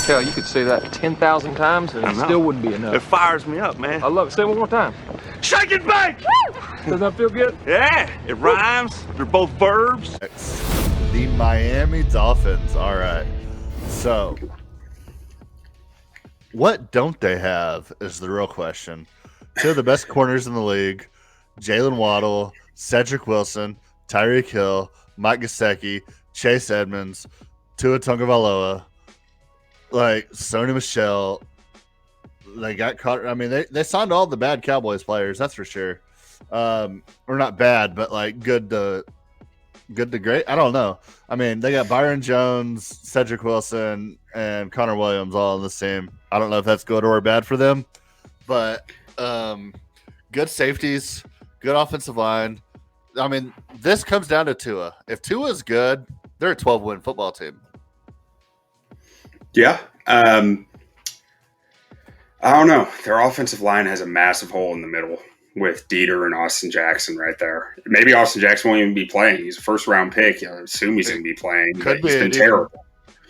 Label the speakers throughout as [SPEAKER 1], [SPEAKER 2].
[SPEAKER 1] Hell, you could say that 10,000 times and it still wouldn't be enough.
[SPEAKER 2] It fires me up, man.
[SPEAKER 1] I love it. Say it one more time.
[SPEAKER 2] Shake it back!
[SPEAKER 1] Does that feel good?
[SPEAKER 2] Yeah, it rhymes. They're both verbs.
[SPEAKER 3] The Miami Dolphins. All right. So, what don't they have is the real question. Two of the best corners in the league, Jalen Waddle, Cedric Wilson, Tyreek Hill, Mike Gesicki, Chase Edmonds, Tua Tagovailoa, like Sony Michel. They got caught. I mean, they signed all the bad Cowboys players, that's for sure. Or not bad, but like good to great. I don't know. I mean, they got Byron Jones, Cedric Wilson, and Connor Williams all on the same. I don't know if that's good or bad for them, but good safeties, good offensive line. I mean, this comes down to Tua. If Tua is good, they're a 12-win football team.
[SPEAKER 4] Yeah. I don't know. Their offensive line has a massive hole in the middle with Dieter and Austin Jackson right there. Maybe Austin Jackson won't even be playing. He's a first-round pick. I assume he's going to be playing.
[SPEAKER 3] Could be.
[SPEAKER 4] He's been terrible.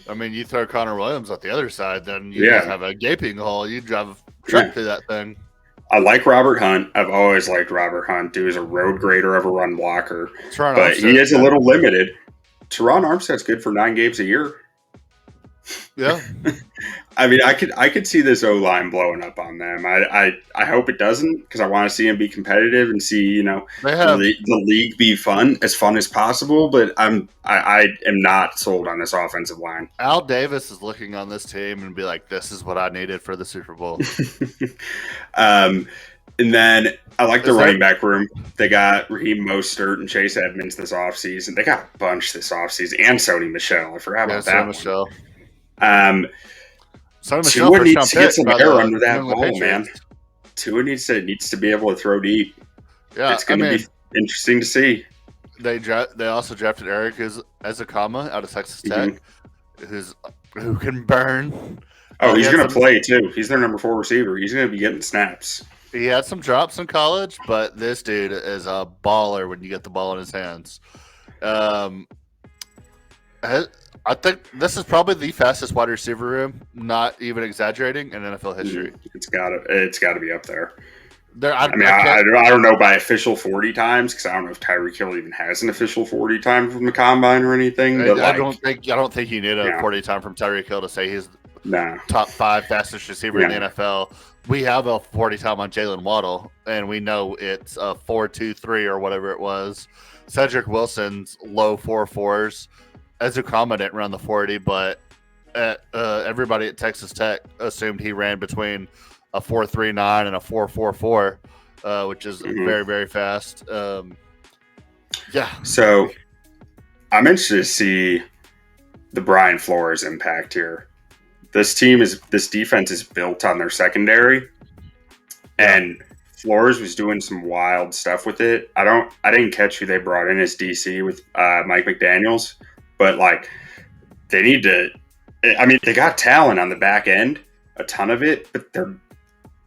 [SPEAKER 3] I mean, you throw Connor Williams at the other side, then you just have a gaping hole. You drive a truck through that thing.
[SPEAKER 4] I like Robert Hunt. I've always liked Robert Hunt. Dude is a road grader of a run blocker. But he is a little limited. Teron Armstead's good for 9 games a year.
[SPEAKER 3] Yeah.
[SPEAKER 4] I mean, I could see this O-line blowing up on them. I hope it doesn't, because I want to see them be competitive and see, the league be as fun as possible. But I am not sold on this offensive line.
[SPEAKER 3] Al Davis is looking on this team and be like, this is what I needed for the Super Bowl.
[SPEAKER 4] And then I like the running back room. They got Raheem Mostert and Chase Edmonds this offseason. They got a bunch this offseason. And Sony Michel. I forgot about that
[SPEAKER 3] Michel.
[SPEAKER 4] Tua needs to get some air under that ball, man. Tua needs to be able to throw deep.
[SPEAKER 3] Yeah,
[SPEAKER 4] it's going to be interesting to see.
[SPEAKER 3] They also drafted Eric Ezekama out of Texas Tech, who can burn.
[SPEAKER 4] Oh, he's going to play too. He's their number 4 receiver. He's going to be getting snaps.
[SPEAKER 3] He had some drops in college, but this dude is a baller when you get the ball in his hands. I think this is probably the fastest wide receiver room, not even exaggerating, in NFL history.
[SPEAKER 4] It's got to be up there.
[SPEAKER 3] I
[SPEAKER 4] don't know by official 40 times, because I don't know if Tyreek Hill even has an official 40 time from the combine or anything. But
[SPEAKER 3] I don't think you need a 40 time from Tyreek Hill to say he's top 5 fastest receiver in the NFL. We have a 40 time on Jalen Waddle, and we know it's a 4.23 or whatever it was. Cedric Wilson's low 4.4s. Ezekama didn't run the 40, but everybody at Texas Tech assumed he ran between a 4.39 and a 4.44, which is very, very fast.
[SPEAKER 4] So I'm interested to see the Brian Flores impact here. This defense is built on their secondary, and Flores was doing some wild stuff with it. I didn't catch who they brought in as DC with Mike McDaniels. But, they need to – I mean, they got talent on the back end, a ton of it, but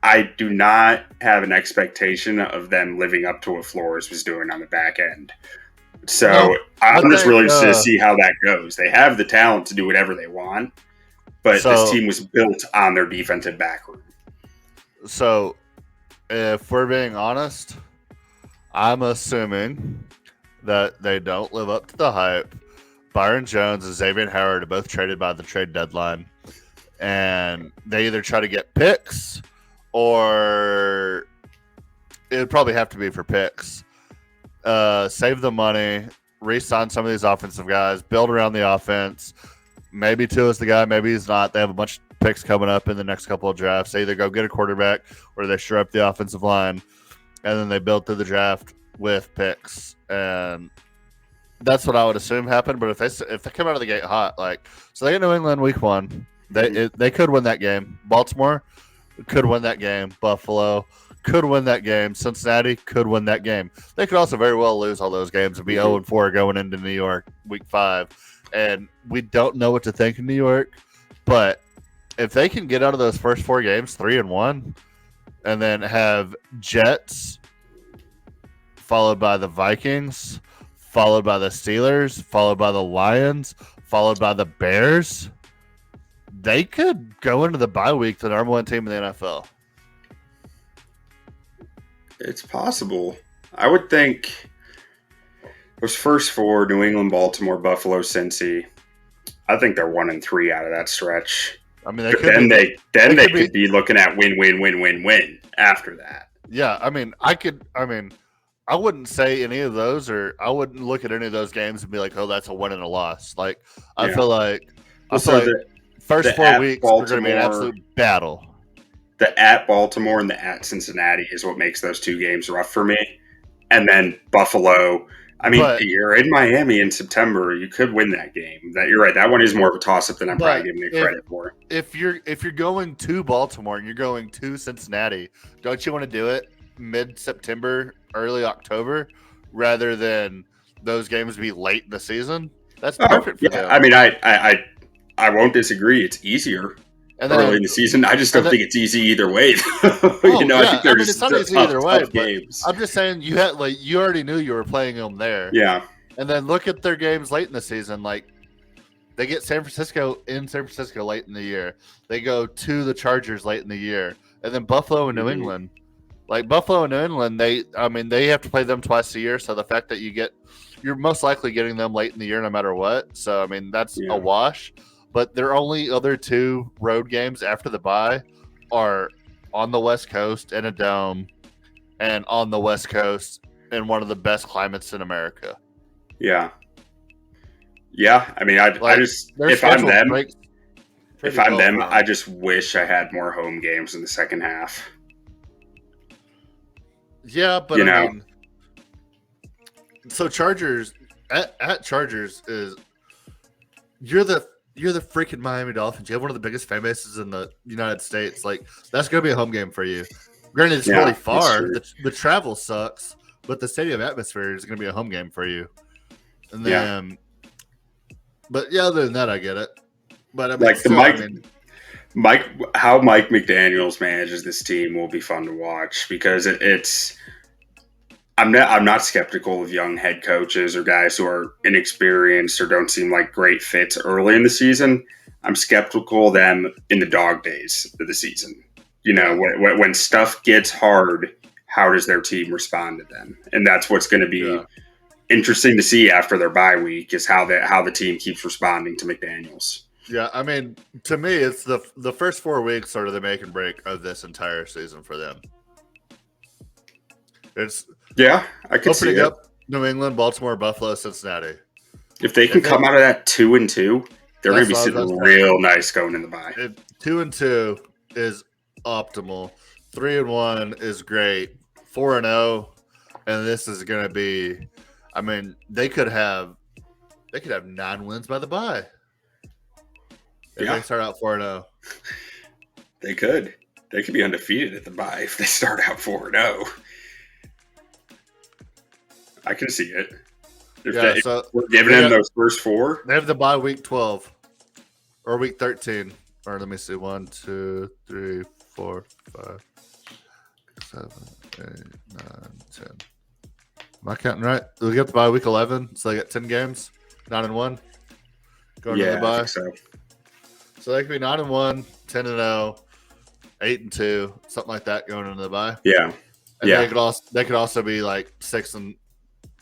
[SPEAKER 4] I do not have an expectation of them living up to what Flores was doing on the back end. So I'm just really interested to see how that goes. They have the talent to do whatever they want, but this team was built on their defensive back room.
[SPEAKER 3] So, if we're being honest, I'm assuming that they don't live up to the hype. Byron Jones and Xavier Howard are both traded by the trade deadline, and they either try to get picks or it would probably have to be for picks. Save the money, re-sign some of these offensive guys, build around the offense. Maybe Tua's the guy, maybe he's not. They have a bunch of picks coming up in the next couple of drafts. They either go get a quarterback or they shore up the offensive line, and then they build through the draft with picks. And that's what I would assume happened. But if they come out of the gate hot, so they get New England week 1, they could win that game. Baltimore could win that game. Buffalo could win that game. Cincinnati could win that game. They could also very well lose all those games and be 0-4 going into New York week 5. And we don't know what to think in New York. But if they can get out of those first 4 games 3-1, and then have Jets followed by the Vikings, followed by the Steelers, followed by the Lions, followed by the Bears, they could go into the bye week the number one team in the NFL.
[SPEAKER 4] It's possible. I would think those first four: New England, Baltimore, Buffalo, Cincy. I think they're 1-3 out of that stretch.
[SPEAKER 3] I mean,
[SPEAKER 4] they could be looking at win after that.
[SPEAKER 3] Yeah, I mean, I wouldn't say any of those, or I wouldn't look at any of those games and be like, "Oh, that's a win and a loss." Like, I feel like the first 4 weeks are going to be an absolute battle.
[SPEAKER 4] The at Baltimore and the at Cincinnati is what makes those two games rough for me. And then Buffalo. I mean, you're in Miami in September. You could win that game. You're right. That one is more of a toss-up than I'm probably giving it credit for.
[SPEAKER 3] If you're going to Baltimore and you're going to Cincinnati, don't you want to do it mid-September, early October, rather than those games be late in the season? That's perfect for them.
[SPEAKER 4] I mean, I won't disagree. It's easier early in the season. I just don't think it's easy either way. I think
[SPEAKER 3] it's not easy either way. Games. I'm just saying you already knew you were playing them there.
[SPEAKER 4] Yeah.
[SPEAKER 3] And then look at their games late in the season. Like, they get San Francisco late in the year. They go to the Chargers late in the year, and then Buffalo and New England. Like, Buffalo and New England, they have to play them twice a year. So the fact that you're most likely getting them late in the year no matter what. So I mean, that's a wash. But their only other two road games after the bye are on the West Coast in a dome, and on the West Coast in one of the best climates in America.
[SPEAKER 4] Yeah. Yeah. I mean, if I'm them, I just wish I had more home games in the second half.
[SPEAKER 3] Yeah, but I mean, so Chargers at Chargers is you're the freaking Miami Dolphins. You have one of the biggest fan bases in the United States. Like, that's going to be a home game for you. Granted, it's really far. The travel sucks, but the stadium atmosphere is going to be a home game for you. And then, but other than that, I get it. But I mean,
[SPEAKER 4] how Mike McDaniels manages this team will be fun to watch, because it's. I'm not skeptical of young head coaches or guys who are inexperienced or don't seem like great fits early in the season. I'm skeptical of them in the dog days of the season. When stuff gets hard, how does their team respond to them? And that's what's going to be interesting to see after their bye week, is how the team keeps responding to McDaniels.
[SPEAKER 3] Yeah, I mean, to me, it's the first 4 weeks are the make and break of this entire season for them.
[SPEAKER 4] I could see it.
[SPEAKER 3] Up New England, Baltimore, Buffalo, Cincinnati.
[SPEAKER 4] If they can come out of that 2-2, they're going to be sitting real nice going in the bye.
[SPEAKER 3] 2-2 is optimal. 3-1 is great. 4-0, and this is going to be. I mean, they could have 9 wins by the bye. If they start out 4-0,
[SPEAKER 4] they could. They could be undefeated at the bye if they start out 4-0. I can see it. If we're giving them those first 4.
[SPEAKER 3] They have the bye week 12 or week 13. Or let me see. 1, 2, 3, 4, 5, 7, 8, 9, 10. Am I counting right? We get the bye week 11, so they get 10 games, 9-1 going to the bye.
[SPEAKER 4] I think
[SPEAKER 3] so they could be 9-1, 10-0, 8-2, something like that going into the bye.
[SPEAKER 4] Yeah,
[SPEAKER 3] and they could also be like 6-4,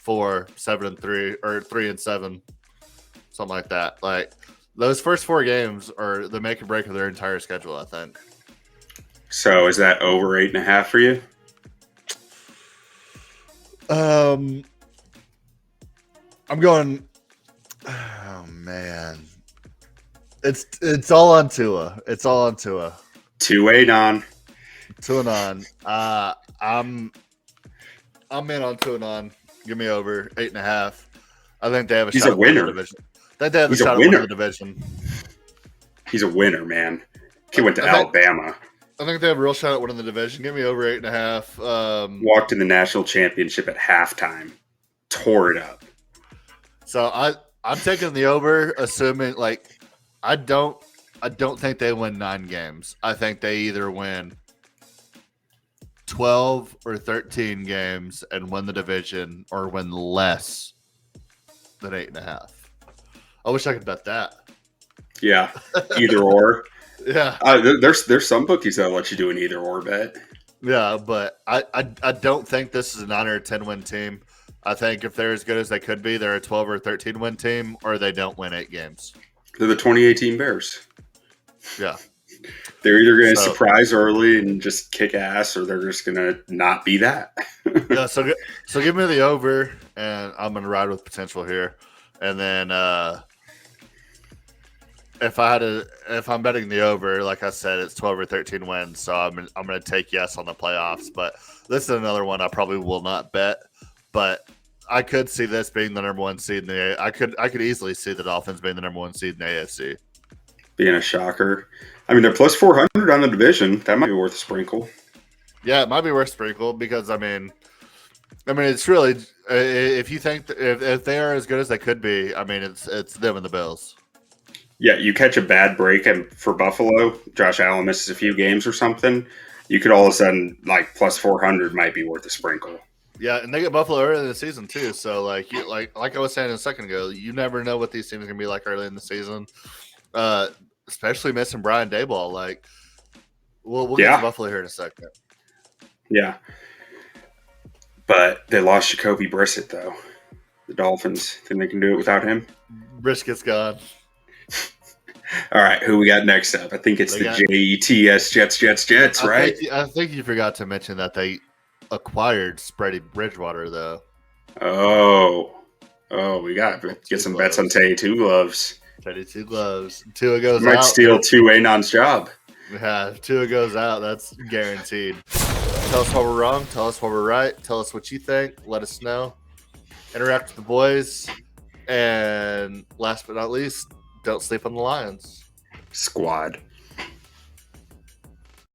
[SPEAKER 3] 7-3, or 3-7, something like that. Like, those first 4 games are the make and break of their entire schedule, I think.
[SPEAKER 4] So is that over 8.5 for you?
[SPEAKER 3] I'm going. Oh man, it's all on Tua. It's all on Tua.
[SPEAKER 4] 2-8 on.
[SPEAKER 3] 2-on. I'm in on 2-on. Give me over 8.5. I think they have a
[SPEAKER 4] He's
[SPEAKER 3] shot
[SPEAKER 4] a winner.
[SPEAKER 3] The division. They have a shot at winning the division.
[SPEAKER 4] He's a winner, man. He went to Alabama.
[SPEAKER 3] I think they have a real shot at winning the division. Give me over 8.5.
[SPEAKER 4] Walked in the national championship at halftime. Tore it up.
[SPEAKER 3] So I'm taking the over, assuming I don't think they win 9 games. I think they either win 12 or 13 games and win the division, or win less than 8.5. I wish I could bet that.
[SPEAKER 4] Yeah, either or.
[SPEAKER 3] Yeah,
[SPEAKER 4] There's some bookies that let you do an either or bet.
[SPEAKER 3] yeah, but I don't think this is a 9 or a 10 win team. I think if they're as good as they could be, they're a 12 or 13 win team, or they don't win 8 games.
[SPEAKER 4] They're the 2018 Bears.
[SPEAKER 3] Yeah.
[SPEAKER 4] They're either going to
[SPEAKER 3] So-
[SPEAKER 4] surprise early and just kick ass, or they're just going to not be that.
[SPEAKER 3] Yeah, so give me the over, and I'm gonna ride with potential here. And then if I'm betting the over, like I said, it's 12 or 13 wins, so I'm gonna take yes on the playoffs. But this is another one I probably will not bet. But I could see this being the number one seed in the. I could easily see the Dolphins being the number one seed in the AFC.
[SPEAKER 4] Being a shocker. I mean, they're plus 400 on the division. That might be worth a sprinkle.
[SPEAKER 3] Yeah, it might be worth sprinkle because I mean, it's really if you think if they are as good as they could be, I mean, it's them and the Bills.
[SPEAKER 4] Yeah, you catch a bad break and for Buffalo, Josh Allen misses a few games or something, you could all of a sudden, like, plus 400 might be worth a sprinkle.
[SPEAKER 3] Yeah, and they get Buffalo early in the season too. So like I was saying a second ago, you never know what these teams are gonna be like early in the season. Especially missing Brian Daboll. Like we'll get to Buffalo here in a second.
[SPEAKER 4] Yeah. But they lost Jacoby Brissett, though. The Dolphins. Think they can do it without him?
[SPEAKER 3] Brisket's gone.
[SPEAKER 4] All right, who we got next up? I think it's Jets, right?
[SPEAKER 3] I think you forgot to mention that they acquired Spready Bridgewater, though.
[SPEAKER 4] Oh, we got to get some bets on Teddy Two Gloves.
[SPEAKER 3] Teddy Two Gloves. Tua goes
[SPEAKER 4] Might
[SPEAKER 3] out.
[SPEAKER 4] steal Two Anon's job.
[SPEAKER 3] Yeah, if Tua goes out, that's guaranteed. Tell us what we're wrong. Tell us what we're right. Tell us what you think. Let us know. Interact with the boys. And last but not least, don't sleep on the Lions.
[SPEAKER 4] Squad.